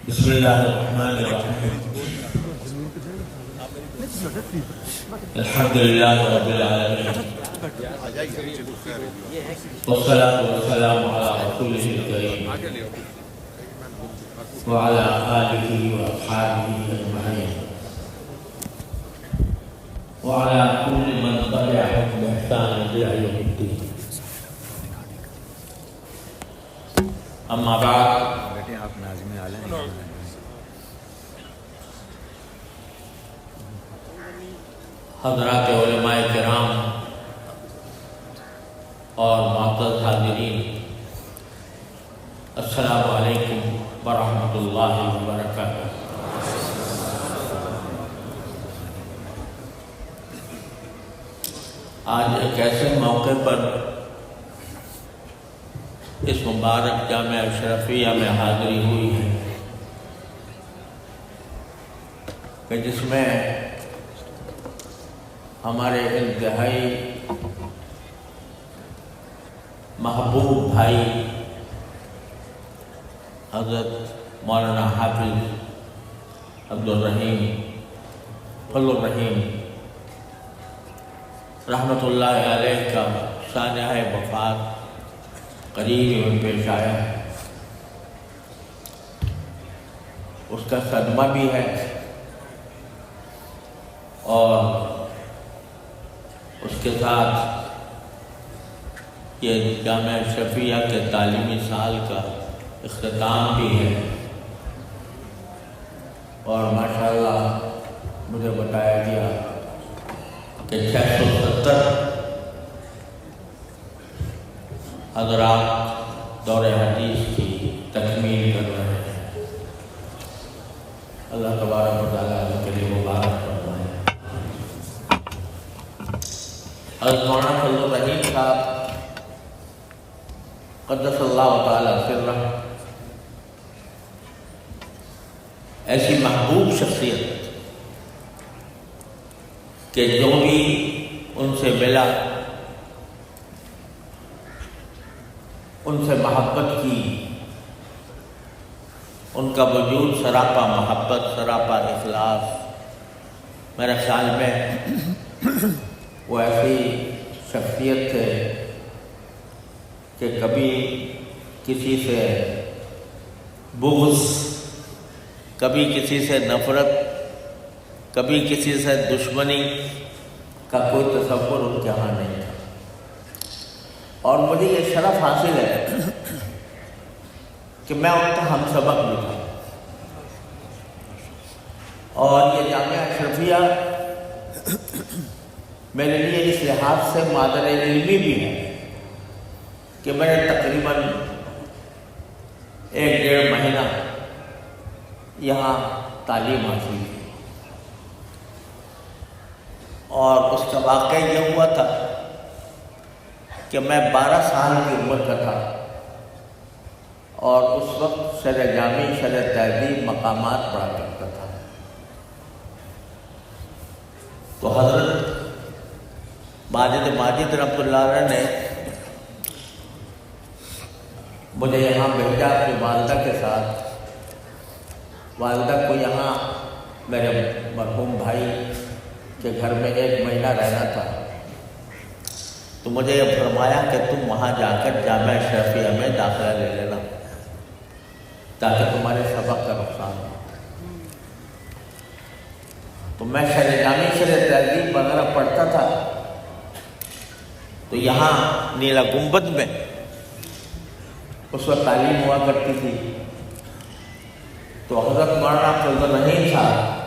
بسم اللہ الرحمن الرحیم الحمدللہ رب العالمین والصلاة والسلام علی رسولہ الکریم وعلی آلہ واصحابہ اجمعین وعلی کل من تبعهم بإحسان إلی یوم الدین. اما بعد، آپ ناظم عالم حضرات علماء کرام اور معزز حاضرین، السلام علیکم ورحمۃ اللہ وبرکاتہ. آج ایک ایسے موقع پر اس مبارک جامعہ اشرفیہ میں حاضری ہوئی ہے کہ جس میں ہمارے انتہائی محبوب بھائی حضرت مولانا حافظ عبدالرحیم فضل الرحیم رحمۃ اللہ علیہ کا سانحہ وفات قریب میں پیش آیا ہے. اس کا صدمہ بھی ہے اور اس کے ساتھ یہ جامعہ اشرفیہ کے تعلیمی سال کا اختتام بھی ہے. اور ماشاءاللہ مجھے بتایا گیا کہ 670 حضرات دور حدیث کی تکمیل کر رہے ہیں. اللہ تبارک و تعالیٰ ان کے لیے مبارک فرمائے. حضرت مولانا فضل الرحیم صاحب قدس اللہ تعالیٰ سرہ ایسی محبوب شخصیت کہ جو بھی ان سے ملا ان سے محبت کی. ان کا وجود سراپا محبت، سراپا اخلاص. میرے خیال میں وہ ایسی شخصیت تھے کہ کبھی کسی سے بغض، کبھی کسی سے نفرت، کبھی کسی سے دشمنی کا کوئی تصور ان کے یہاں نہیں تھا. اور مجھے یہ شرف حاصل ہے کہ میں ان کا ہم سبق بھی تھا. اور یہ جامعہ اشرفیہ میرے لیے اس لحاظ سے مادر علمی بھی ہے کہ میں نے تقریباً 1-1.5 مہینہ یہاں تعلیم حاصل کی. اور اس کا واقعہ یہ ہوا تھا کہ میں 12 سال کی عمر کا تھا اور اس وقت شرح جامع، شرح تہذیب مقامات پڑھا کرتا تھا. تو حضرت ماجد رحمۃ اللہ علیہ نے مجھے یہاں بھیجا اپنی والدہ کے ساتھ. والدہ کو یہاں میرے مرحوم بھائی کے گھر میں 1 مہینہ رہنا تھا. تو مجھے یہ فرمایا کہ تم وہاں جا کر جامعہ اشرفیہ میں داخلہ لے لینا تاکہ تمہارے سبق کا نقصان ہو. تو میں شرح جامع، شرح تہذیب وغیرہ پڑھتا تھا. تو یہاں نیلا گنبد میں اس وقت تعلیم ہوا کرتی تھی. تو حضرت مولانا فضل الرحیم صاحب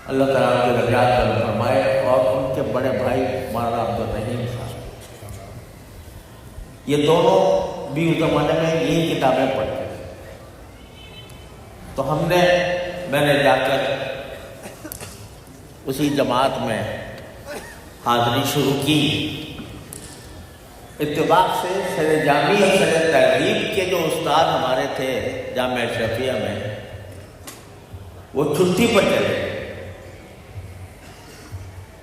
اللہ تعالیٰ کے درجات پر فرمائے، اور ان کے بڑے بھائی مولانا عبدالرحیم صاحب، یہ دونوں بھی اس زمانے میں یہی کتابیں پڑھتے تھے. تو میں نے جا کر اسی جماعت میں حاضری شروع کی. اتفاق سے شرح جامع اور شرح تہذیب کے جو استاد ہمارے تھے جامعہ اشرفیہ میں، وہ چھٹی پر چلے گئے.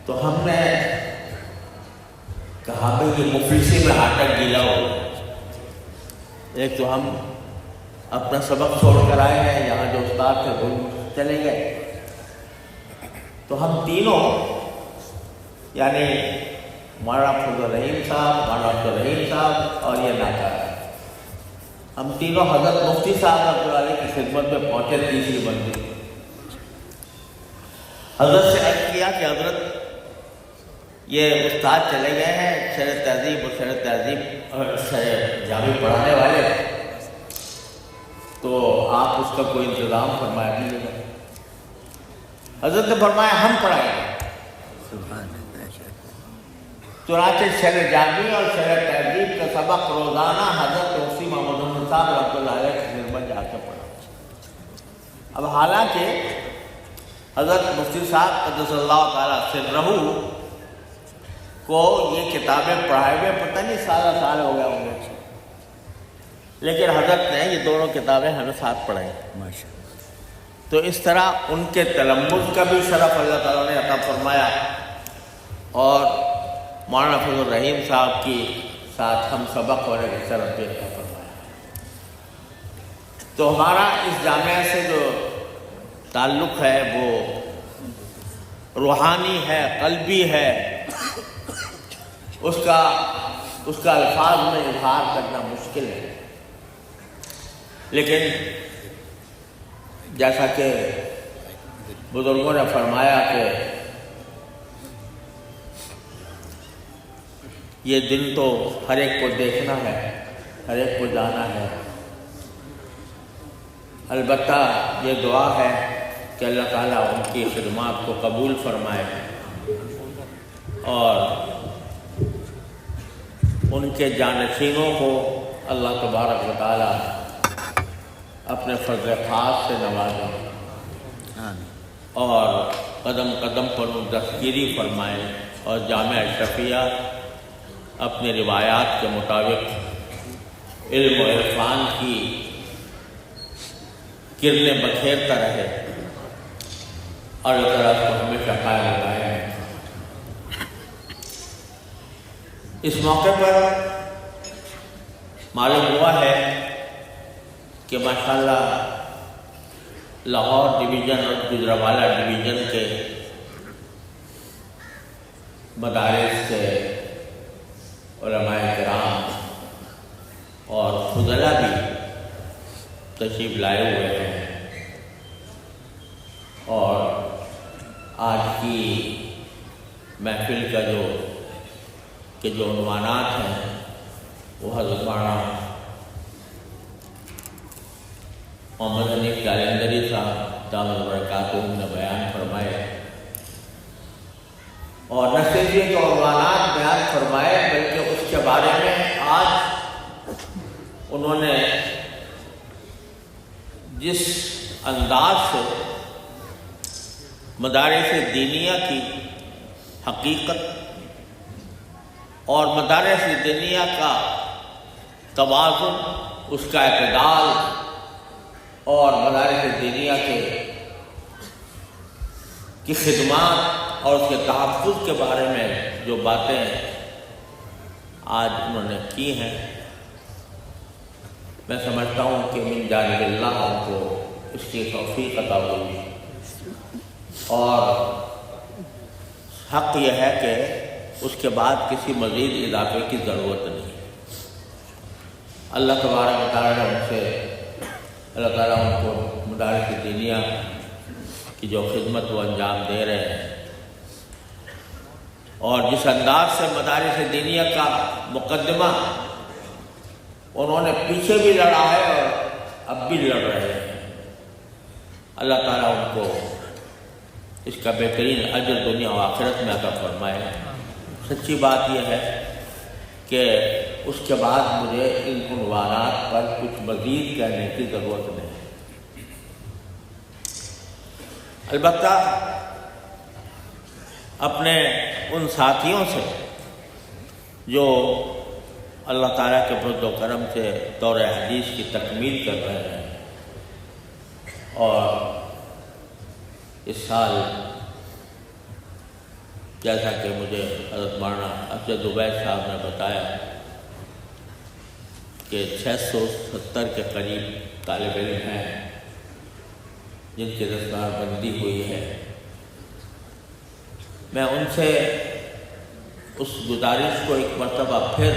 تو ہم نے کہا بھائی یہ مفلسی میں آٹا گیلا ہو. ایک تو ہم اپنا سبق چھوڑ کر آئے ہیں، یہاں جو استاد تھے وہ چلے گئے، تو ہم تینوں یعنی مولانا فضل الرحیم صاحب، مولانا عبد الرحیم صاحب اور یہ ناکار، ہم تینوں حضرت مفتی صاحب رحمۃ اللہ علیہ کی خدمت میں پہنچے تیسری منزل۔ حضرت سے عرض کیا کہ حضرت یہ استاد چلے گئے ہیں، شرح تہذیب اور شرح تہذیب اور شرح جامع پڑھانے والے، تو آپ اس کا کوئی انتظام فرمایا دیجیے گا۔ حضرت نے فرمایا ہم پڑھائیں گے۔ چنانچہ شرح جامع اور شرح تہذیب کا سبق روزانہ حضرت مفتی محمد احمد صاحب رحمۃ اللہ علیہ کی خدمت جا کے پڑھا۔ اب حالانکہ حضرت مفتی صاحب قدس اللہ تعالیٰ سرہ کو یہ کتابیں پڑھائے ہوئے پتہ نہیں سال ہو گیا ہوں گے، لیکن حضرت نے یہ دونوں کتابیں ہمیں ساتھ پڑھائی، تو اس طرح ان کے تلمذ کا بھی شرف اللہ تعالیٰ نے عطا فرمایا، اور مولانا فضل الرحیم صاحب کی ساتھ ہم سبق ہونے کا شرف بھی عطا فرمایا۔ تو ہمارا اس جامعہ سے جو تعلق ہے وہ روحانی ہے، قلبی ہے، اس کا الفاظ میں اظہار کرنا مشکل ہے، لیکن جیسا کہ بزرگوں نے فرمایا کہ یہ دن تو ہر ایک کو دیکھنا ہے، ہر ایک کو جانا ہے، البتہ یہ دعا ہے کہ اللہ تعالیٰ ان کی خدمات کو قبول فرمائے اور ان کے جانشینوں کو اللہ تبارک و تعالیٰ اپنے فضل خاص سے نوازے اور قدم قدم پر ان دستگیری فرمائے، اور جامعہ اشرفیہ اپنے روایات کے مطابق علم و عرفان کی کرنیں بکھیرتا رہے، اور اللہ تعالیٰ کو ہمیشہ قائم رکھے۔ اس موقع پر معلوم ہوا ہے کہ ماشاءاللہ لاہور ڈویژن اور گجرانوالہ ڈویژن کے مدارس سے علماء کرام اور فضلاء بھی تشریف لائے ہوئے ہیں، اور آج کی محفل کا جو عنوانات ہیں وہ حضرت مولانا محمد حنیف جالندری صاحب دامت برکاتہم نے بیان فرمائے، اور نہ صرف یہ جو عنوانات بیان فرمائے بلکہ اس کے بارے میں آج انہوں نے جس انداز سے مدارس دینیہ کی حقیقت اور مدارس دینیہ کا توازن، اس کا اعتدال، اور مدارس دینیہ کی خدمات اور اس کے تحفظ کے بارے میں جو باتیں آج انہوں نے کی ہیں، میں سمجھتا ہوں کہ من جانب اللہ ہم کو اس کی توفیق عطا ہوئی، اور حق یہ ہے کہ اس کے بعد کسی مزید اضافے کی ضرورت نہیں۔ اللہ تبارک و تعالیٰ نے ان سے، اللہ تعالیٰ ان کو مدارس دینیہ کی جو خدمت وہ انجام دے رہے ہیں، اور جس انداز سے مدارس دینیہ کا مقدمہ انہوں نے پیچھے بھی لڑا ہے اور اب بھی لڑ رہے ہیں، اللہ تعالیٰ ان کو اس کا بہترین اجر دنیا و آخرت میں عطا فرمائے۔ سچی بات یہ ہے کہ اس کے بعد مجھے ان عنوانات پر کچھ مزید کہنے کی ضرورت نہیں، البتہ اپنے ان ساتھیوں سے جو اللہ تعالیٰ کے فضل و کرم سے دور حدیث کی تکمیل کر رہے ہیں، اور اس سال جیسا کہ مجھے حضرت مولانا افضل عبید صاحب نے بتایا کہ 670 کے قریب طالب علم ہیں جن کی دستار بندی ہوئی ہے، میں ان سے اس گزارش کو ایک مرتبہ پھر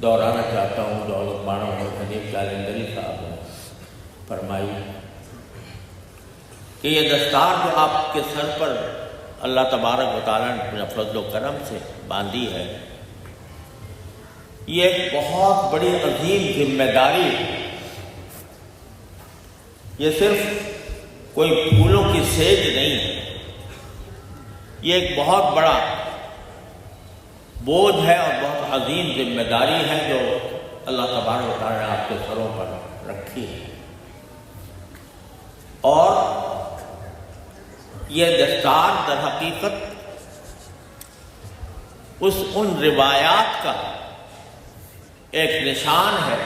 دہرانا چاہتا ہوں جو حضرت مولانا محمد حنیف جالندھری صاحب نے فرمائی کہ یہ دستار جو آپ کے سر پر اللہ تبارک و تعالیٰ نے اپنے فضل و کرم سے باندھی ہے، یہ ایک بہت بڑی عظیم ذمہ داری ہے۔ یہ صرف کوئی پھولوں کی سیج نہیں ہے، یہ ایک بہت بڑا بوجھ ہے اور بہت عظیم ذمہ داری ہے جو اللہ تبارک و تعالیٰ نے آپ کے سروں پر رکھی ہے۔ اور یہ دستار در حقیقت ان روایات کا ایک نشان ہے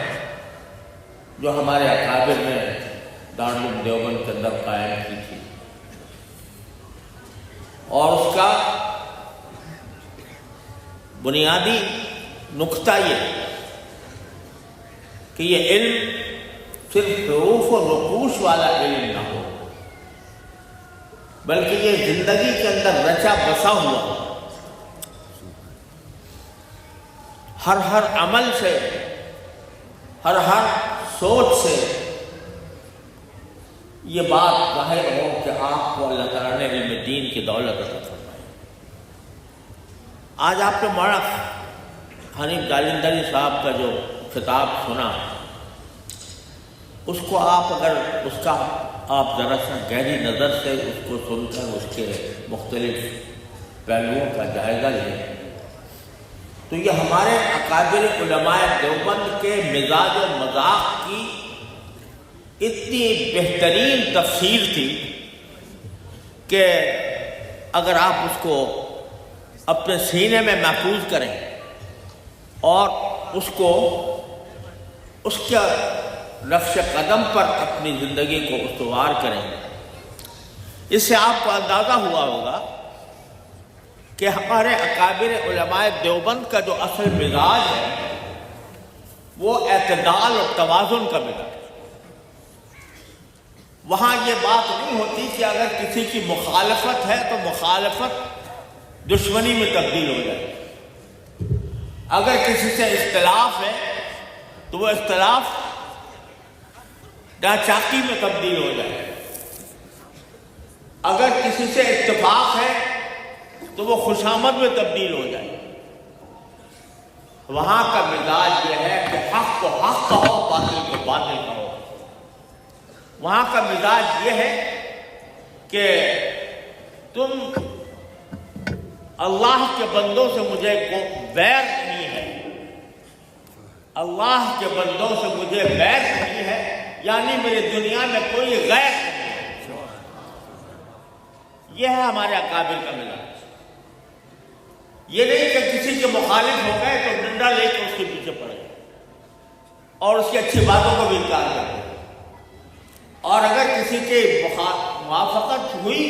جو ہمارے اکابر نے دارالعلوم دیوبند کے اندر قائم کی تھی، اور اس کا بنیادی نقطہ یہ کہ یہ علم صرف حروف و نقوش والا علم نہ ہو، بلکہ یہ زندگی کے اندر رچا بسا ہوا ہر عمل سے، ہر سوچ سے یہ بات ظاہر ہو کہ آپ کو اللہ تعالیٰ نے علم دین کی دولت عطا فرمائی۔ آج آپ نے مولانا حنیف جالندھری صاحب کا جو خطاب سنا، اس کو آپ اگر اس کا آپ ذرا سا گہری نظر سے اس کو سن کر اس کے مختلف پہلوؤں کا جائزہ لیں تو یہ ہمارے اکابر علماء دیوبند کے مزاج و مذاق کی اتنی بہترین تفسیر تھی کہ اگر آپ اس کو اپنے سینے میں محفوظ کریں اور اس کو اس کے نقش قدم پر اپنی زندگی کو استوار کریں، اس سے آپ کو اندازہ ہوا ہوگا کہ ہمارے اکابر علماء دیوبند کا جو اصل مزاج ہے وہ اعتدال اور توازن کا مزاج ہے۔ وہاں یہ بات نہیں ہوتی کہ اگر کسی کی مخالفت ہے تو مخالفت دشمنی میں تبدیل ہو جائے، اگر کسی سے اختلاف ہے تو وہ اختلاف ناچاکی میں تبدیل ہو جائے، اگر کسی سے اتفاق ہے تو وہ خوشامد میں تبدیل ہو جائے۔ وہاں کا مزاج یہ ہے کہ حق کو حق کہو، باطل کو باطل کہو۔ وہاں کا مزاج یہ ہے کہ تم اللہ کے بندوں سے مجھے ویر نہیں ہے، اللہ کے بندوں سے مجھے ویر نہیں ہے، یعنی میری دنیا میں کوئی غیر نہیں ہے۔ یہ ہے ہمارے اکابر کا مزاج۔ یہ نہیں کہ کسی کے مخالف ہو گئے تو ڈنڈا لے کے اس کے پیچھے پڑ گئے اور اس کی اچھی باتوں کو بھی انکار کر دیا، اور اگر کسی کے موافقت ہوئی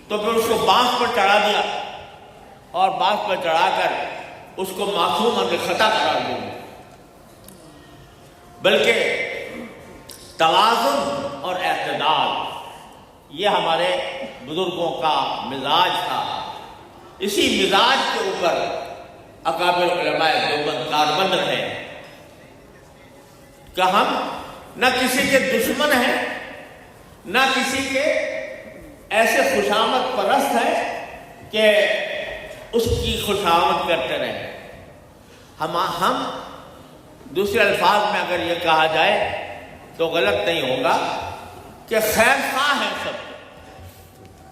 تو پھر اس کو بانس پر چڑھا دیا اور بانس پر چڑھا کر اس کو معصوم اور خطا قرار دیا۔ بلکہ توازن اور اعتدال یہ ہمارے بزرگوں کا مزاج تھا۔ اسی مزاج کے اوپر اکابر علماء دیوبند کاربند رہے کہ ہم نہ کسی کے دشمن ہیں، نہ کسی کے ایسے خوشامد پرست ہیں کہ اس کی خوشامد کرتے رہیں۔ ہم دوسرے الفاظ میں اگر یہ کہا جائے تو غلط نہیں ہوگا کہ خیر خواہ ہیں سب۔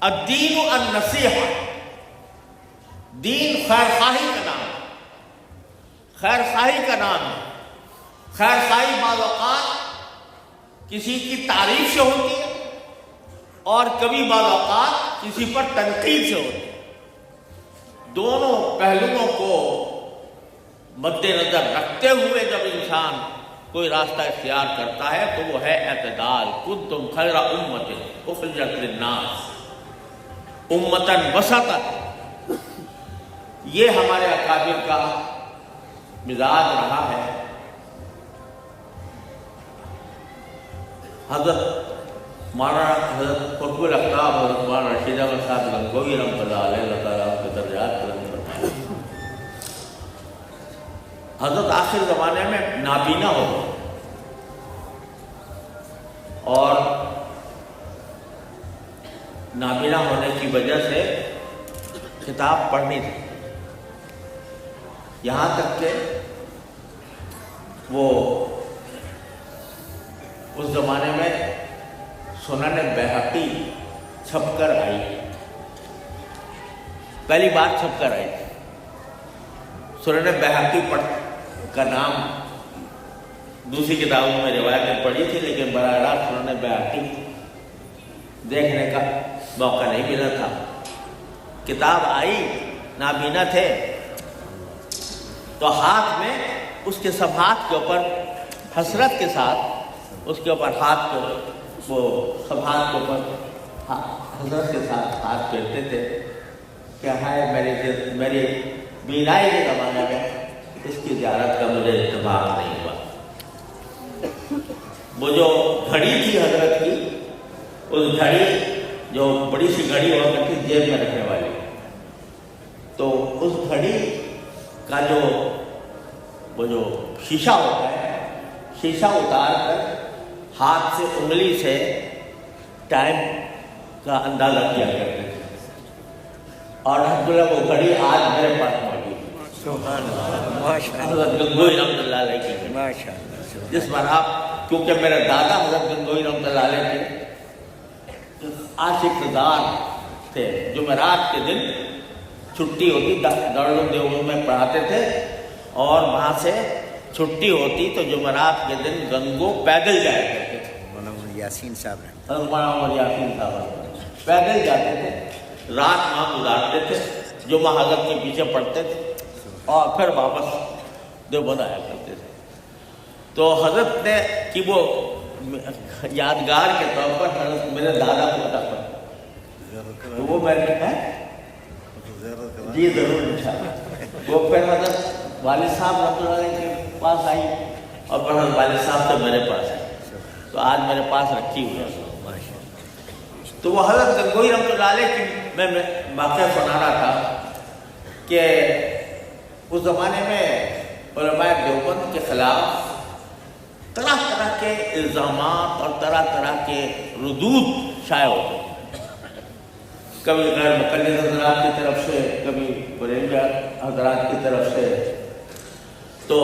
الدین النصیحہ، دین خیر خواہی کا نام ہے، خیر خواہی کا نام ہے۔ خیر خواہی بعض اوقات کسی کی تعریف سے ہوتی ہے اور کبھی بعض اوقات کسی پر تنقید سے ہوتی ہے۔ دونوں پہلوؤں کو مد نظر رکھتے ہوئے جب انسان کوئی راستہ اختیار کرتا ہے تو وہ ہے اعتدال۔ کنتم خیر امۃ اخرجت للناس امۃ وسطا۔ یہ ہمارے اکابر کا مزاج رہا ہے۔ حضرت مولانا حضرت قطب الاقطاب حضرت مولانا رشید احمد صاحب گنگوئی رحمۃ اللہ علیہ، اللہ تعالیٰ کے درجات بلند فرمائے، حضرت آخر زمانے میں نابینا ہو گئے اور نابینا ہونے کی وجہ سے کتاب پڑھنی تھی، یہاں تک کہ وہ اس زمانے میں سنن بیہقی چھپ کر آئی، پہلی بار چھپ کر آئی تھی۔ سنن بیہقی کا نام دوسری کتابوں میں روایت میں پڑھی تھی، لیکن براہ راست سنن بیہقی دیکھنے کا موقع نہیں ملا تھا۔ کتاب آئی، نابینا تھے، تو ہاتھ میں اس کے صفحات کے اوپر حسرت کے ساتھ اس کے اوپر ہاتھ کو، وہ صفحات کے اوپر حسرت کے ساتھ ہاتھ پھیرتے تھے کہ ہائے میری بینائی کے زمانے میں اس کی زیارت کا مجھے اتفاق نہیں ہوا۔ وہ جو گھڑی تھی حضرت کی، اس گھڑی جو بڑی سی گھڑی ہوا کرتی جیب میں رکھنے والی، تو اس گھڑی کا وہ جو شیشہ ہوتا ہے، شیشہ اتار کر ہاتھ سے انگلی سے ٹائم کا اندازہ کیا کرتے تھے، اور الحمدللہ وہ گھڑی آج میرے پاس موجود ہے، حضرت گنگوئی رحمۃ اللہ علیہ کی گھڑی، جس پر آپ، کیونکہ میرے دادا حضرت گنگوئی رحمۃ اللہ علیہ کے عاشق دار تھے، جمعرات کے دن چھٹی ہوتی، دارالعلوم دیوبند میں پڑھاتے تھے، اور وہاں سے چھٹی ہوتی تو جمعرات کے دن گنگو پیدل جایا کرتے تھے۔ مولانا یاسین صاحب ہیں، مولانا یاسین صاحب پیدل جاتے تھے، رات وہاں گزارتے تھے، جمعہ حضرت کے پیچھے پڑھتے تھے اور پھر واپس دیوبند آیا کرتے تھے۔ تو حضرت نے کہ وہ یادگار کے طور پر حضرت میرے دادا کو عطا فرمایا، تو وہ میں نے جی ضرور انشاءاللہ۔ وہ پھر حضرت والد صاحب رحمۃ اللہ علیہ کے پاس آئی، اور پھر حضرت والد صاحب سے میرے پاس آئی، تو آج میرے پاس رکھی ہوئی ہے۔ تو وہ حضرت گنگوئی رحمۃ اللہ علیہ کی میں واقعہ سنا رہا تھا کہ اس زمانے میں علماء دیوبند کے خلاف طرح طرح کے الزامات اور طرح طرح کے ردود شائع ہوتے، کبھی غیر مقلد حضرات کی طرف سے، کبھی بریلوی حضرات کی طرف سے۔ تو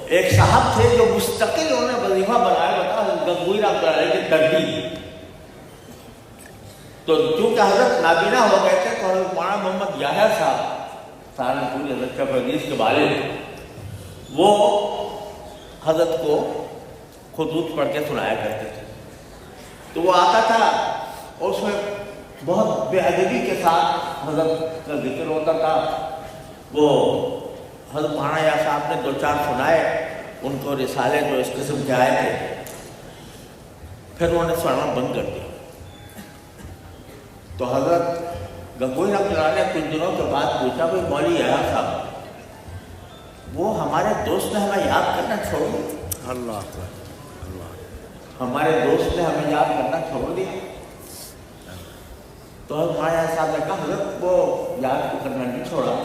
ایک صاحب تھے جو مستقل انہوں نے وظیفہ بنایا بتا گنگوئی رحمۃ اللہ علیہ کی تردید، تو چونکہ حضرت نابینا ہو گئے تھے تو حضرت مولانا محمد یحییٰ صاحب سہارنپوری حضرت شیخ حدیث کے والد، وہ حضرت کو خطوط پڑھ کے سنایا کرتے تھے۔ تو وہ آتا تھا اور اس میں بہت بے ادبی کے ساتھ حضرت کا ذکر ہوتا تھا۔ وہ حضرت مولانا یحییٰ صاحب نے 2-4 سنائے، ان کو رسالے جو اس قسم کے آئے تھے، پھر انہوں نے سنانا بند کر دیا۔ تو حضرت گنگوئی رحمۃ اللہ نے کچھ دنوں کے بعد پوچھا، بھائی مولوی یحییٰ صاحب، وہ ہمارے دوست نے ہمیں یاد کرنا چھوڑ دیا، اللہ ہمارے دوست نے ہمیں یاد کرنا چھوڑ دیا۔ تو حضرت مولانا یحییٰ صاحب نے کہا، حضرت وہ یاد کو کرنا نہیں چھوڑا،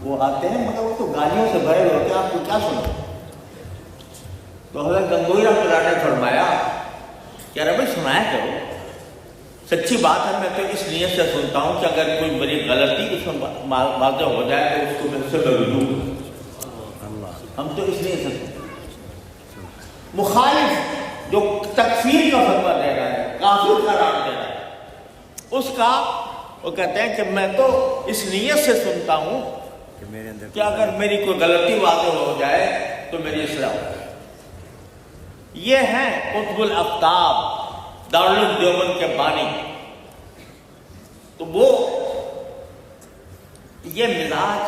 وہ آتے ہیں مگر وہ تو گالیوں سے بھرے ہوتے ہیں، آپ کو کیا سنا؟ تو حضرت گنگوئی رحمۃ اللہ نے فرمایا کہ ارے بھائی سنایا کرو، سچی بات ہے، میں تو اس نیت سے سنتا ہوں کہ اگر کوئی میری غلطی اس میں واضح ہو جائے تو اس کو میں سے رجوع کروں، ہم تو اس نیت سے سنتے۔ مخالف جو تکفیر کا فتویٰ دے رہا ہے، کافر قرار دے رہا ہے، اس کا وہ کہتے ہیں کہ میں تو اس نیت سے سنتا ہوں کہ اگر میری کوئی غلطی واضح ہو جائے تو میری اصلاح ہو جائے۔ یہ ہیں قطب الاقطاب دارالعلوم دیوبند کے بانی۔ تو وہ یہ مزاج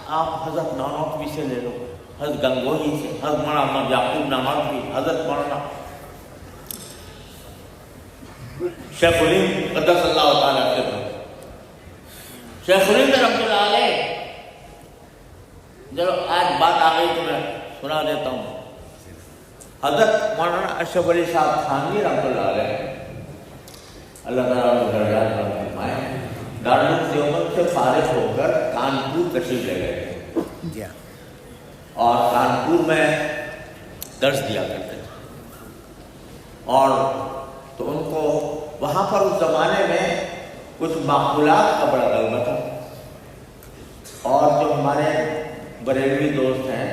آپ حضرت نانوتوی سے لے لو، حضرت گنگوئی سے، حضرت مولانا محمد یعقوب نانوتوی، حضرت مولانا شیخ الہند قدس اللہ تعالیٰ کے شیخ الہند رحمۃ اللہ علیہ، جب آج بات آ گئی تو میں سنا دیتا ہوں۔ حضرت مولانا اشرف علی صاحب تھانوی رحمۃ اللہ علیہ، اللہ تعالیٰ ان کو درجات بلند فرمائے، دارالعلوم دیوبند سے فارغ ہو کر کانپور تشریف لے گئے اور کانپور میں درس دیا کرتے تھے، اور تو ان کو وہاں پر اس زمانے میں کچھ معقولات کا بڑا غلبہ تھا، اور جو ہمارے بریلوی دوست ہیں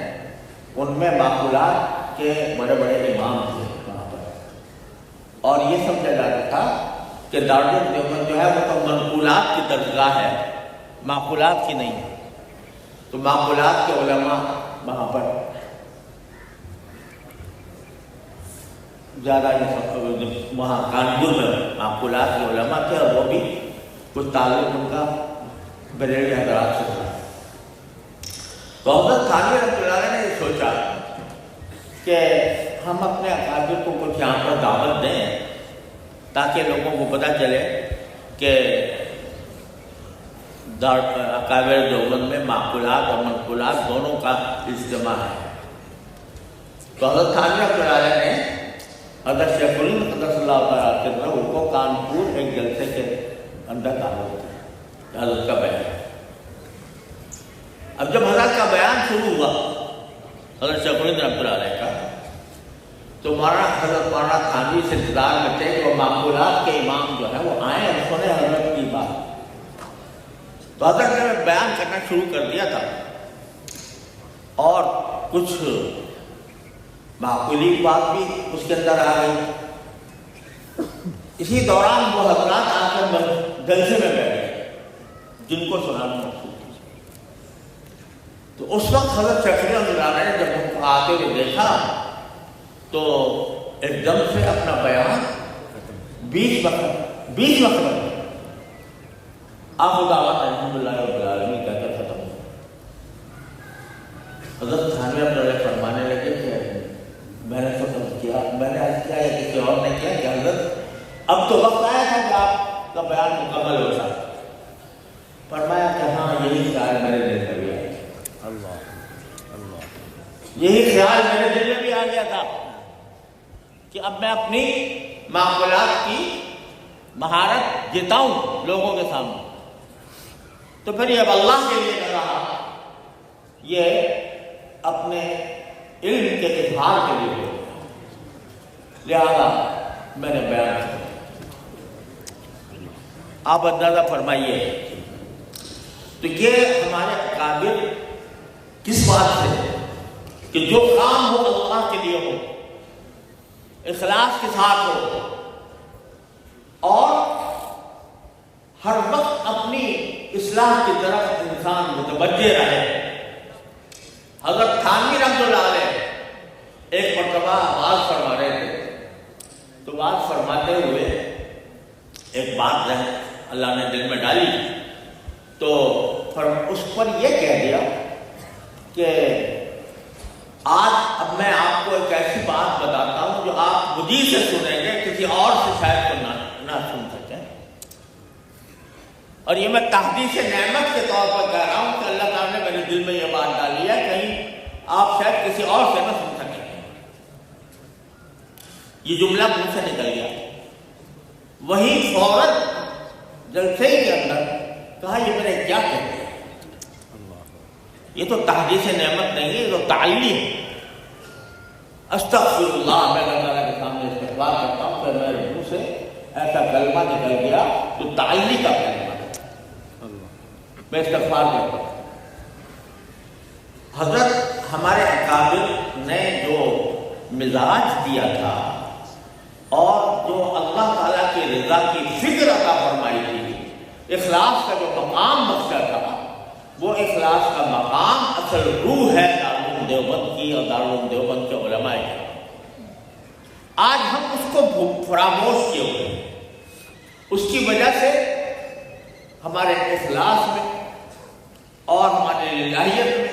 ان میں معقولات کے بڑے بڑے امام تھے وہاں پر، اور یہ سمجھا جاتا تھا کہ دارالعلوم دیوبند جو ہے وہ تو منقولات کی درسگاہ ہے، معقولات کی نہیں ہے، تو معقولات کے علماء وہاں پر زیادہ وہاں کانپور میں معقولات کے علماء تھے، اور وہ بھی کچھ تعلق ان کا بریلوی حضرات سے تھا۔ تو حضرت تھانوی رحمۃ اللہ علیہ نے یہ سوچا کہ ہم اپنے اکابر کو کچھ یہاں پر دعوت دیں تاکہ لوگوں کو پتہ چلے کہ اکابر دیوبند میں معقولات اور منقولات دونوں کا اجتماع ہے۔ تو حضرت تھانوی رحمۃ اللہ علیہ نے حضرت شیخ الہند قدس اللہ تعالیٰ کے طرف ان کو کانپور ایک جلسے کے اندر دعوت دی، حضرت کا بیان۔ اب جب حضرت کا بیان شروع ہوا حضرت شیخ الہند رحمۃ اللہ علیہ کا، تو حضرت مولانا تھانوی سے انتظار میں تھے کہ وہ معقولات کے امام جو ہے وہ آئیں اور سنیں حضرت کی بات۔ تو حضرت نے بیان کرنا شروع کر دیا تھا، اور کچھ معقولی بات بھی اس کے اندر آ گئی۔ اسی دوران وہ حضرات آ کر جلسے میں بیٹھ گئے جن کو سنانا مقصود تھی۔ تو اس وقت حضرت شیخ الہند نے جب ان کو آتے ہوئے دیکھا تو ایک دم سے اپنا بیان بیچ وقت میں آپ دعوت الحمدللہ رب العالمین کہہ کر ختم ہوا۔ حضرت تھانوی رحمۃ اللہ علیہ فرمانے لگے کہ میں نے ختم کیا، میں نے آج کیا یا کسی اور نے کیا کہ حضرت اب تو وقت آیا تھا کہ آپ کا بیان مکمل ہوتا۔ فرمایا کہ ہاں یہی خیال میرے دل میں بھی آیا، یہی خیال میرے دل میں بھی آ گیا تھا کہ اب میں اپنی معقولات کی مہارت جتاؤں لوگوں کے سامنے۔ تو پھر یہ اب اللہ کے لیے کر رہا، یہ اپنے علم کے اظہار کے لیے ہو، لہذا میں نے بیان کیا۔ آپ اندازہ فرمائیے تو یہ ہمارے اکابر کس بات سے کہ جو کام ہو اللہ کے لیے ہو، اخلاص کے ساتھ ہو، اور ہر وقت اپنی اصلاح کی طرف انسان متوجہ رہے۔ حضرت تھانوی رحمۃ اللہ علیہ ایک مرتبہ واز فرما رہے تھے، تو واز فرماتے ہوئے ایک بات اللہ نے دل میں ڈالی، تو اس پر یہ کہہ دیا کہ آج اب میں آپ کو ایک ایسی بات بتاتا ہوں جو آپ مجھے سے سنیں گے، کسی اور سے شاید تو نہ سن سکیں، اور یہ میں تحدیث نعمت کے طور پر کہہ رہا ہوں کہ اللہ تعالیٰ نے میرے دل میں یہ بات ڈالی ہے، کہیں آپ شاید کسی اور سے نہ سن سکیں۔ یہ جملہ منہ سے نکل گیا، وہی فوراً جلسے کے اندر کہا یہ میں نے کیا کہہ دیا، یہ تو تحدیث نعمت نہیں ہے، یہ تو تعلی ہے۔ استغفر اللہ، میں اللہ تعالیٰ کے سامنے استغفار کرتا ہوں کہ میرے منہ سے ایسا کلمہ نکل گیا جو تعلی کا کلمہ ہے، میں استغفار کرتا ہوں۔ حضرت ہمارے اکابر نے جو مزاج دیا تھا اور جو اللہ تعالیٰ کی رضا کی فکر عطا فرمائی تھی، اخلاص کا جو مقام بخشا تھا، وہ اخلاص کا مقام اصل روح ہے دارالعلوم دیوبند کی اور دارالعلوم دیوبند کے علماء کی۔ آج ہم اس کو فراموش کیے ہوئے ہیں، اس کی وجہ سے ہمارے اخلاص میں اور ہمارے الہیت میں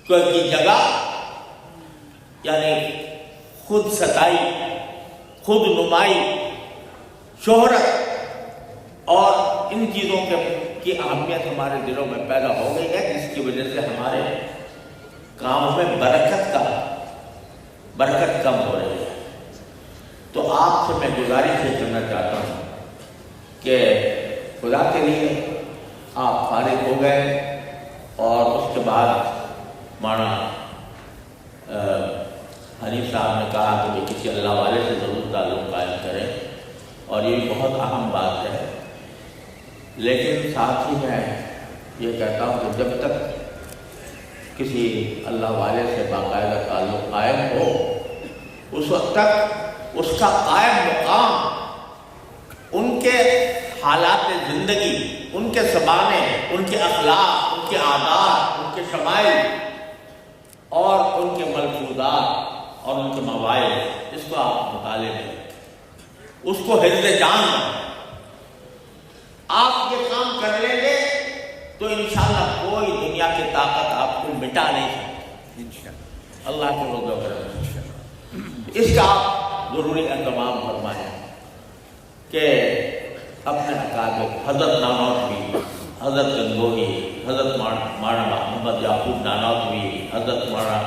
کوئی جگہ، یعنی خود ستائی، خود نمائی، شہرت اور ان چیزوں کی اہمیت ہمارے دلوں میں پیدا ہو گئی ہے، جس کی وجہ سے ہمارے کام میں برکت کا برکت کم ہو رہی ہے۔ تو آپ سے میں گزارش یہ کرنا چاہتا ہوں کہ خدا کے لیے آپ فارغ ہو گئے اور اس کے بعد مانا حنیف صاحب نے کہا کہ وہ کسی اللہ والے سے ضرور تعلق قائم کریں، اور یہ بھی بہت اہم بات ہے۔ لیکن ساتھ ہی میں یہ کہتا ہوں کہ جب تک کسی اللہ والے سے باقاعدہ تعلق قائم ہو، اس وقت تک اس کا قائم مقام ان کے حالات زندگی، ان کے زبانیں، ان کے اخلاق، ان کے عادات، ان کے شمائل اور ان کے ملفوظات اور ان کے مواعظ، اس کو آپ مطالعے میں اس کو حفظ جان بنائیں۔ آپ یہ کام کر لیں گے تو انشاءاللہ کوئی دنیا کی طاقت آپ کو مٹا نہیں سکتی، اللہ کے فضل و کرم سے۔ اس کا آپ ضروری اہتمام فرمائیں کہ اپنے اکابر حضرت نانوتوی، حضرت گنگوہی، حضرت مولانا محمد یعقوب نانوتوی، حضرت مولانا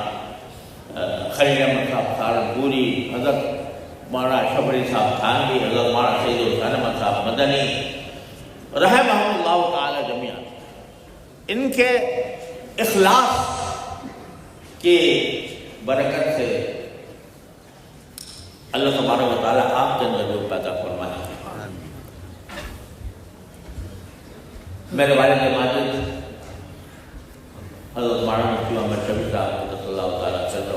خلیل احمد صاحب سہارنپوری، حضرت مولانا اشرف علی صاحب تھانوی، حضرت مولانا سید حسین احمد صاحب مدنی رحمہ اللہ تعالی جمیعا، ان کے اخلاص کی برکت سے اللہ تبارک و تعالی آپ کے اندر جو پیدا فرمائے۔ میرے والد ماجد حضرت مولانا مفتی محمد شفیع صاحب قدس اللہ تعالیٰ سرہ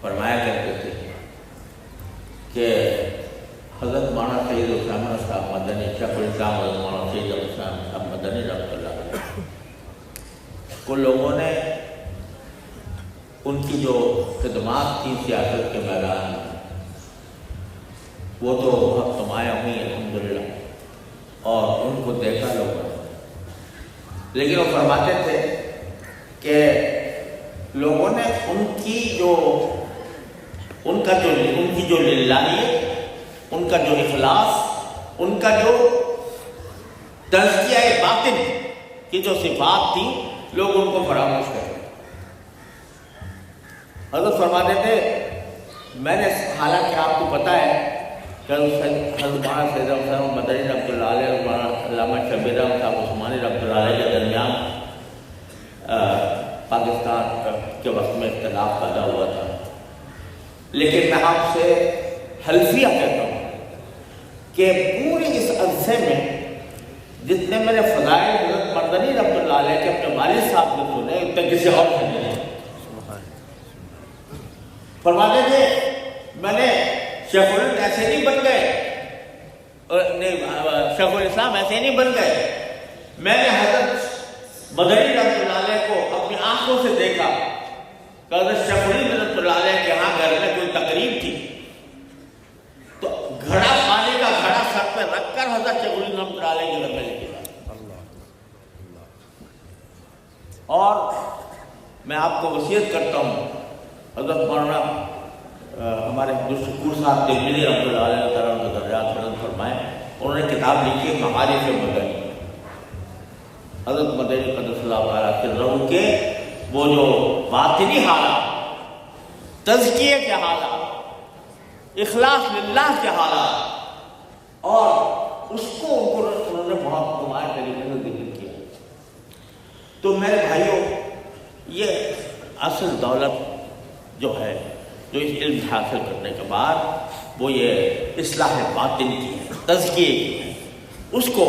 فرمایا کرتے تھے کہ حضرت مولانا سید حسین احمد صاحب مدنی، شیخ الاسلام حضرت مولانا سید حسین احمد صاحب مدنی رحمۃ اللہ علیہ کو لوگوں نے ان کی جو خدمات تھی سیاست کے میدان میں وہ تو بہت نمایاں ہوئی الحمدللہ، اور ان کو دیکھا لوگوں نے، لیکن وہ فرماتے تھے کہ لوگوں نے ان کی جو للہیت، ان کا جو اخلاص، ان کا جو تزکیہ باطن کی جو صفات تھی، لوگ ان کو فراموش کرتے۔ حضرت فرماتے تھے میں نے، حالانکہ آپ کو پتہ ہے کہ حضرت مولانا سید حسین مدنی رحمۃ اللہ علیہ اور مولانا علامہ شبیر احمد صاحب عثمانی رحمۃ اللہ علیہ کے درمیان پاکستان کے وقت میں اختلاف پیدا ہوا تھا، لیکن میں آپ سے حلفیہ کہتا ہوں کہ پوری اس عرصے میں جتنے میرے فضائل حضرت مدنی رحمۃ اللہ علیہ کے اپنے والد صاحب نے سنے، اتنے کسی اور نے نہیں۔ فرماتے تھے میں نے شیخ الاسلام ایسے نہیں بن گئے، شیخ الاسلام ایسے نہیں بن گئے، میں نے حضرت مدنی رحمۃ اللہ علیہ کو اپنی آنکھوں سے دیکھا کہ حضرت شیخ الاسلام رحمۃ اللہ علیہ کے ہاں گھر میں کوئی تقریب تھی تو گھڑا پانی کا گھڑا سر پہ رکھ کر حضرت شیخ الاسلام رحمۃ اللہ علیہ کے گھر میں لے کے گیا۔ اور میں آپ کو وصیت کرتا ہوں، حضرت مولانا ہمارے عبدالشکور صاحب ترمذی رحمۃ اللہ علیہ تعالیٰ کے درجات بلند فرمائے، انہوں نے کتاب لکھی ہے معارف مدنی، حضرت مدنی قدس اللہ تعالیٰ سرہ کے وہ جو باطنی حالات، تزکیے کے حالات، اخلاص للہ کے حالات، اور اس کو انہوں نے بہت نمایاں طریقے سے ذکر کیا۔ تو میرے بھائیوں، یہ اصل دولت جو ہے، جو اس علم حاصل کرنے کے بعد وہ یہ اصلاح باطن کی ہے، تزکیے کی ہے، اس کو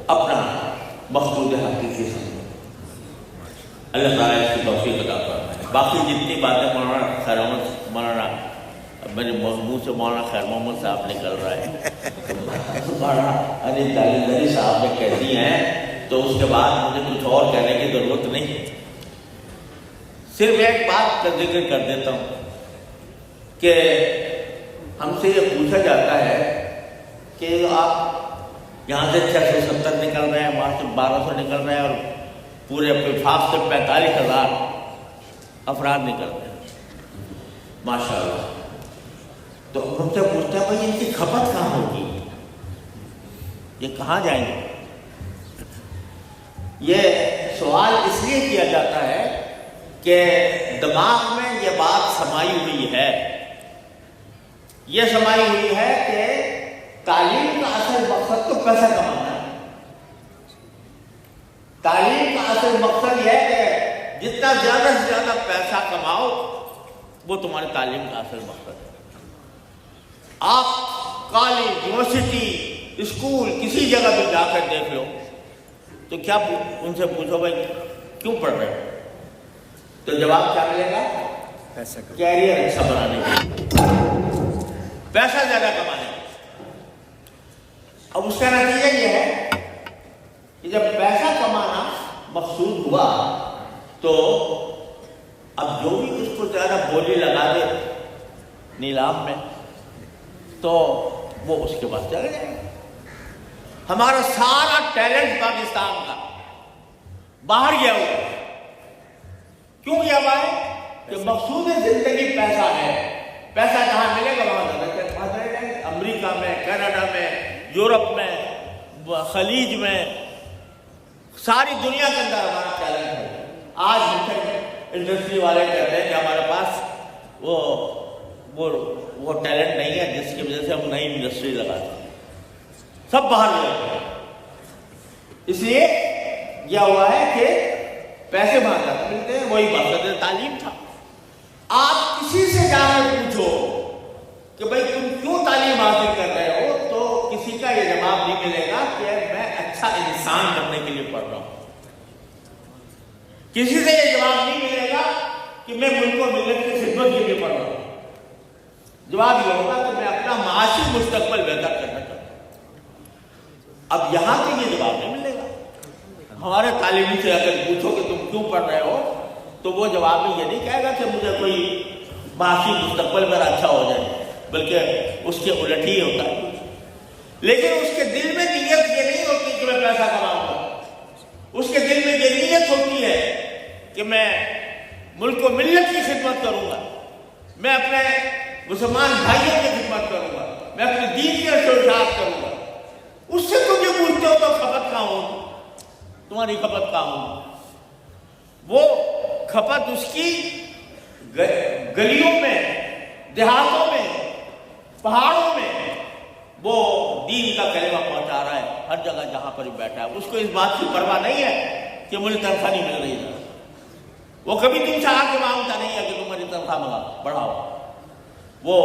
اپنا مقصود حقیقی سمجھو۔ اللہ تعالیٰ اس کی توفیق عطا فرمائے۔ باقی جتنی باتیں مولانا میرے منہ سے مولانا خیر محمد صاحب نکل رہا ہے، مولانا علی تعلیم صاحب نے کہہ دی ہیں، تو اس کے بعد مجھے کچھ اور کہنے کی ضرورت نہیں، صرف ایک بات کا ذکر کر دیتا ہوں کہ ہم سے یہ پوچھا جاتا ہے کہ آپ یہاں سے 670 نکل رہے ہیں، وہاں سے 1200 نکل رہے ہیں، اور پورے وفاق سے 45,000 افراد نکل رہے ہیں، ماشاء اللہ۔ تو ہم سے پوچھتے ہیں بھائی ان کی کھپت کہاں ہوگی، یہ کہاں جائیں گے؟ یہ سوال اس لیے کیا جاتا ہے کہ دماغ میں یہ بات سمائی ہوئی ہے، یہ سمائی ہوئی ہے کہ تعلیم کا اصل مقصد تو پیسہ کمانا ہے۔ تعلیم کا اصل مقصد یہ ہے کہ جتنا زیادہ سے زیادہ پیسہ کماؤ، وہ تمہاری تعلیم کا اصل مقصد ہے۔ آپ کالج، یونیورسٹی، اسکول کسی جگہ بھی جا کر دیکھ لو تو کیا ان سے پوچھو بھائی کیوں پڑھ رہے ہو، تو جواب کیا ملے گا؟ پیسہ کا کیریئر اچھا بنانے کے لیے، پیسہ زیادہ کمانے کے لیے۔ اب اس کا نتیجہ یہ ہے کہ جب پیسہ کمانا مقصود ہوا تو اب جو بھی اس کو زیادہ بولی لگا دے نیلام میں تو وہ اس کے پاس چلے جائے گا۔ ہمارا سارا ٹیلنٹ پاکستان کا باہر گیا ہوا ہے۔ کیوں گیا ہوا ہے؟ کہ مقصود زندگی پیسہ ہے، پیسہ جہاں ملے گا وہاں چلے جائیں گے۔ امریکہ میں، کینیڈا میں، یورپ میں، خلیج میں، ساری دنیا کے اندر ہمارا ٹیلنٹ ہے۔ آج انڈسٹری والے کہتے ہیں کہ ہمارے پاس وہ ٹیلنٹ نہیں ہے جس کی وجہ سے ہم نئی انڈسٹری لگاتے ہیں، سب باہر گئے۔ اس لیے یہ ہوا ہے کہ پیسے باہر جاتے ملتے ہیں، وہی مقصد تعلیم تھا۔ آپ کسی سے جا کر پوچھو کہ بھائی تم کیوں تعلیم حاصل کر رہے ہو تو کسی کا یہ جواب نہیں ملے گا کہ میں اچھا انسان بننے کے لیے پڑھ رہا ہوں۔ کسی سے یہ جواب نہیں ملے گا کہ میں ملک و ملت کی خدمت کے لیے پڑھ رہا ہوں۔ جواب یہ ہوگا کہ میں اپنا معاشی مستقبل بہتر کرنا چاہتا ہوں۔ اب یہاں سے یہ جواب نہیں ملے گا۔ ہمارے طالبی سے اگر پوچھو کہ تم کیوں پڑھ رہے ہو تو وہ جواب میں یہ نہیں کہے گا کہ مجھے کوئی معاشی مستقبل میرا اچھا ہو جائے، بلکہ اس کے الٹ ہی ہوتا ہے۔ لیکن اس کے دل میں نیت یہ نہیں ہوتی کہ میں پیسہ کماؤں گا، اس کے دل میں یہ نیت ہوتی ہے کہ میں ملک و ملت کی خدمت کروں گا، میں اپنے مسلمان بھائیوں کی خدمت کروں گا، میں اپنے دین کی اشاعت کروں گا۔ اس سے تم یہ پوچھتے ہو تو کھپت کہاں ہوں، تمہاری کھپت کہاں ہوں؟ وہ کھپت اس کی گلیوں میں، دیہاتوں میں، پہاڑوں میں وہ دین کا کلمہ پہنچا رہا ہے، ہر جگہ جہاں پر بیٹھا ہے۔ اس کو اس بات کی پرواہ نہیں ہے کہ مجھے تنخواہ نہیں مل رہی ہے، وہ کبھی تم سے آ کے مانگتا نہیں ہے کہ تم مجھے تنخواہ بڑھاؤ۔ وہ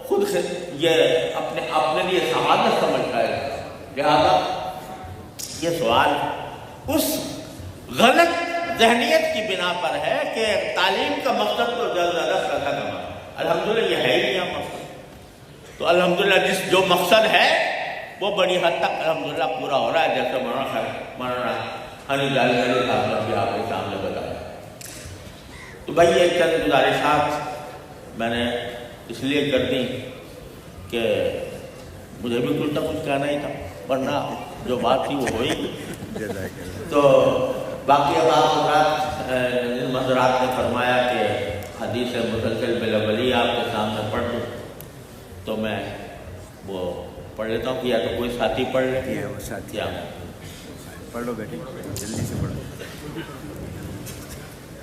خود یہ اپنے لیے سعادت سمجھتا ہے۔ لہذا یہ سوال اس غلط ذہنیت کی بنا پر ہے کہ تعلیم کا مقصد تو زیادہ سے زیادہ پیسہ کمانا۔ الحمدللہ یہ ہے ہی نہیں مقصد، تو الحمدللہ جو مقصد ہے وہ بڑی حد تک الحمدللہ پورا ہو رہا ہے، جیسے مولانا ہنی جالی علی صاحب نے بھی آپ کے سامنے بتایا۔ تو بھائی یہ چند گزارشات میں نے اس لیے کر دی کہ مجھے بھی کچھ نہ کچھ کہنا ہی تھا، ورنہ جو بات تھی وہ ہوئی گئی۔ تو باقی اب آپ حضرات نے فرمایا کہ حدیث مسلسل بالاولی آپ کے سامنے پڑھ دوں، تو میں وہ پڑھ لیتا ہوں کہ یا تو کوئی ساتھی پڑھ لے وہ ساتھی یا پڑھ لو بیٹی، جلدی سے پڑھ لو۔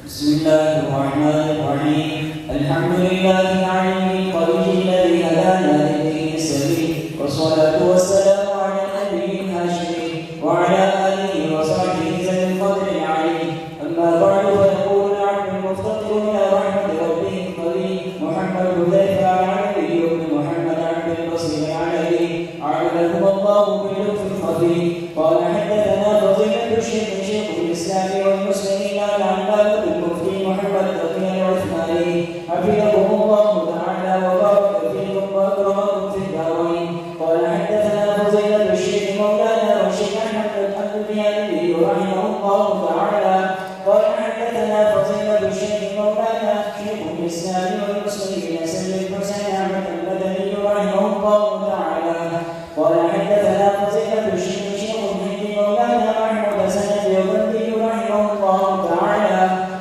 بسم الله الرحمن الرحيم الحمد لله العليم القوي الذي هدانا للدين السبيل والصلاة والسلام على النبي الهاشمي وعلى آله وصحبه ذوي القدر العليم أما بعد فيقول العبد المفتقر إلى رحمة ربه القوي محمد حذيفة العلوي بن محمد عبد البصير العلوي عاملهم الله باللطف الخفي قال حدثنا فضيلة شيخ الإسلام والمسلمين العلامة المفتي محمد تقي العثماني حفظه الله تعالى وبارك فيكم وأكرمكم في الدارين قال حدثنا فضيلة الشيخ مولانا والشيخ أحمد البياني رحمه الله تعالى قال حدثنا فضيلة الشيخ مولانا شيخ الإسلام والمسلمين سيد حسين أحمد المدني رحمه الله تعالى قال حدثنا فضيلة الشيخ مولانا محمود سند يغني رحمه الله تعالى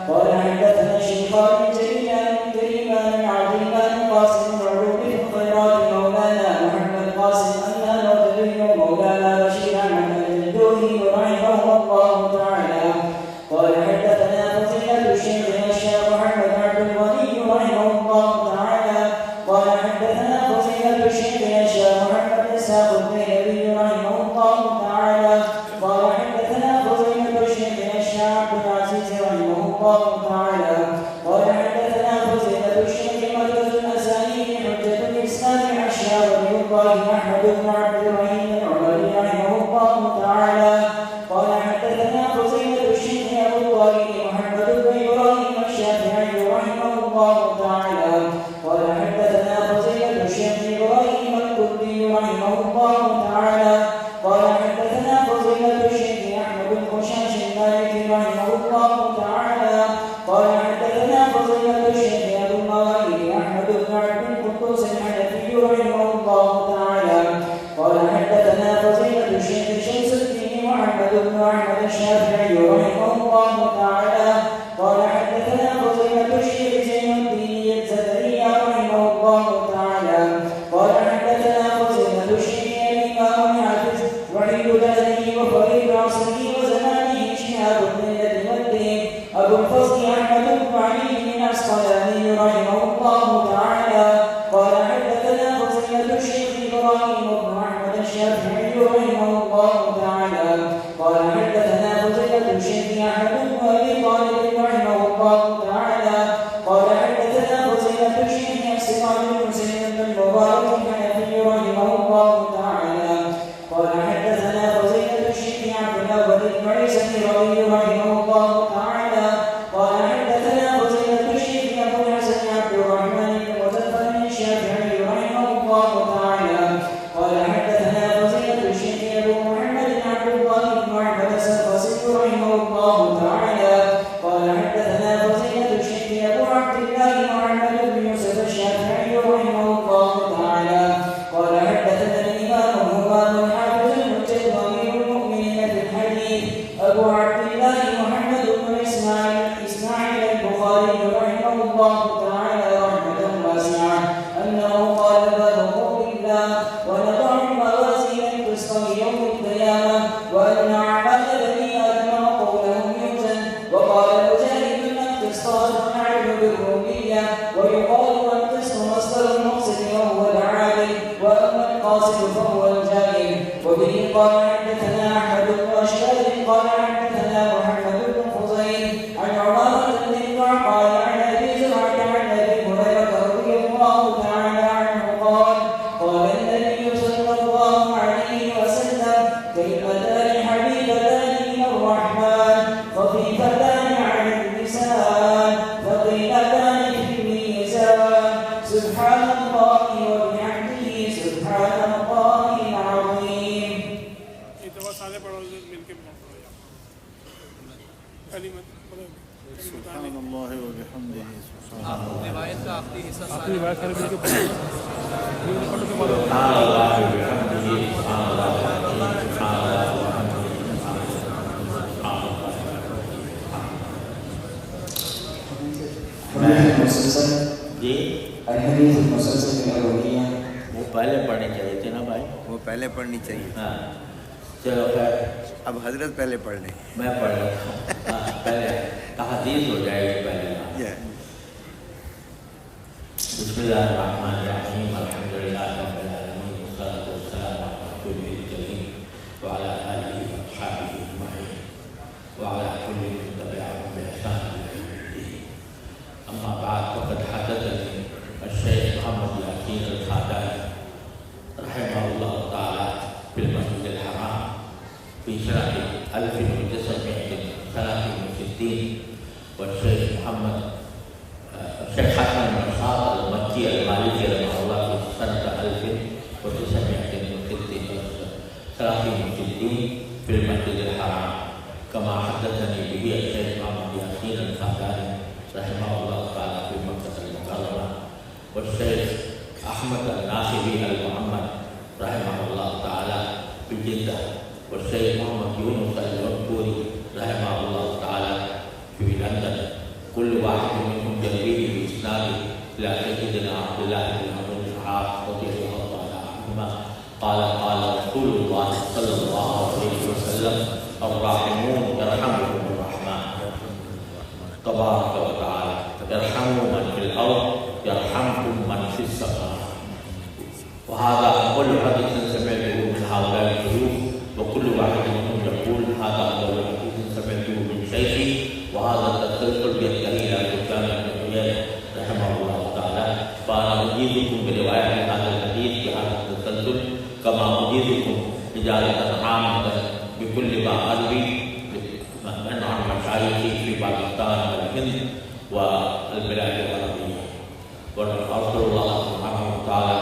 قال حدثنا الشيخان جليلا كريمان عظيمان قاسم العلوم في الخيرات مولانا محمد قاسم النانوتي مولانا بشير احمد الجوهي رحمه الله تعالى قال حدثنا فضيلة الشيخ الشيخ محمد عبد الغني رحمه الله أحمد بن عبد الرحيم العمري رحمه الله تعالى قال حدثنا فضيلة الشيخ أبو الطاهر محمد بن إبراهيم الشافعي رحمه الله تعالى قال حدثنا فضيلة الشيخ إبراهيم الكردي رحمه الله تعالى قال حدثنا فضيلة الشيخ أحمد بن خشاش المالكي رحمه الله تعالى قال حدثنا فضيلة الشيخ أبو المواهب أحمد بن عبد القدوس الحنفي رحمه الله تعالى قال حدثنا فضيلة الشيخ شمس الدين محمد بن أحمد الشافعي رحمه الله تعالى قال حدثنا فضيلة الشيخ زين الدين الزكريا رحمه الله تعالى قال حدثنا فضيلة الشيخ الإمام الحافظ وعيد دهره وفريد عصره وزمانه شهاب بن الدين أبو الفضل أحمد بن علي العسقلاني رحمه الله تعالى قال حدثنا فضيلة الشيخ إبراهيم بن أحمد الشافعي رحمه الله تعالى قال حدثنا فضيلة الشيخ أحمد بن أبي طالب رحمه الله تعالى قال حدثنا فضيلة الشيخ سراج بن سعيد بن مبارك الحنفي رحمه الله تعالى قال حدثنا فضيلة الشيخ عبد الأول بن عيسى الرضي رحمه الله تعالى قال حدثنا فضيلة الشيخ أبو الحسن عبد الرحمن بن مظفر الشافعي رحمه الله تعالى قال حدثنا فضيلة الشيخ أبو محمد عبد الله بن أحمد السرخسي رحمه الله تعالى قال حدثنا فضيلة الشيخ أبو عبد الله محمد بن يوسف الشافعي رحمه الله تعالى قال حدثنا الإمام الهمام الحافظ المجد أمير المؤمنين في الحديث أبو عبد الله محمد بن إسماعيل البخاري رحمه الله تعالى رحمة واسعة أنه قال باب قول الله ونضع الموازين القسط ليوم القيامة وأن أعمال بني آدم وقولهم يوزن وقال مجاهد القسطاس والعدل بالربوبية ويقال القسط مصدر المقسط وهو العادل وأما القاصد فهو الجاهل وبه قال حدثنا أحمد بن أشهر قال حدثنا محمد بن فضيل عن عمارة بن القعقاع عن أبي زرعة عن أبي هريرة رضي الله تعالى عنه قال قال النبي صلى الله عليه وسلم كلمتان حبيبتان إلى الرحمن خفيفتان على اللسان ثقيلتان في الميزان سبحان الله وبحمده سبحان الله العظيم. سبحان الله وبحمده سبحان روایت کا آخری حصہ آخری روایت خالی مل کے سبحان اللہ وبحمدہ سبحان اللہ سبحان اللہ حدیث مسلسل جی الحدیث المسلسل الأولية وہ پہلے پڑھنی چاہیے تھی نا بھائی. وہ پہلے پڑھنی چاہیے. ہاں چلو خیر اب حضرت پہلے پڑھ لیں. میں پڑھ لیتا ہوں. ہاں پہلے تحدیث ہو جائے گی پہلے. بسم اللہ الرحمن الرحیم الحمد للہ رب العالمین والصلاة والسلام علی رسولہ الکریم وعلی آلہ واصحابہ اجمعین وعلی کل من تبعهم بإحسان إلى يوم الدين. اما بعد فقد حدثني الشيخ محمد ياسين الخاداني رحمه الله تعالى في المسجد الحرام في سنة 1963 والشيخ محمد الشيخ حسن بن صاد المكي المالكي رحمه الله في سنة 1963 في المسجد الحرام كما حدثني به الشيخ محمد ياسين الخاداني رحمه الله تعالى في مكة المكرمة والشيخ أحمد الناصبي المحمد رحمه الله تعالى في جدة والشيخ محمد يونس الوكوري رحمه الله تعالى في لندن. كل واحد منهم جلبيه بإسناده إلى سيدنا عبد الله بن عمرو بن العاص رضي الله تعالى عنهما قال قال رسول الله صلى الله عليه وسلم الراحمون يرحمهم الرحمن تبارك وتعالى يرحموا من في الأرض يرحمكم من في السماء. وهذا أول حديث سمعته من هؤلاء الشيوخ وكل واحد منهم يقول هذا أول حديث سمعته من شيخي وهذا التسلسل ينتهي إلى سفيان بن عيينة رحمه الله تعالى. فأنا أجيبكم برواية هذا الحديث بهذا التسلسل إجازة عامة بكل ما أدري عن مشايخي في باكستان والهند والبلاد العربية، وأرجو الله سبحانه وتعالى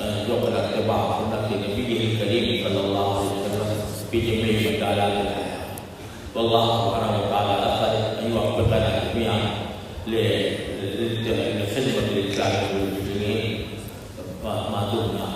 أن يجعل اتباع سنة نبيه الكريم صلى الله عليه وسلم في جميع مجالات الحياة. والله سبحانه وتعالى أسأل أن يوفقنا جميعا لخدمة الإسلام والمسلمين ما دمنا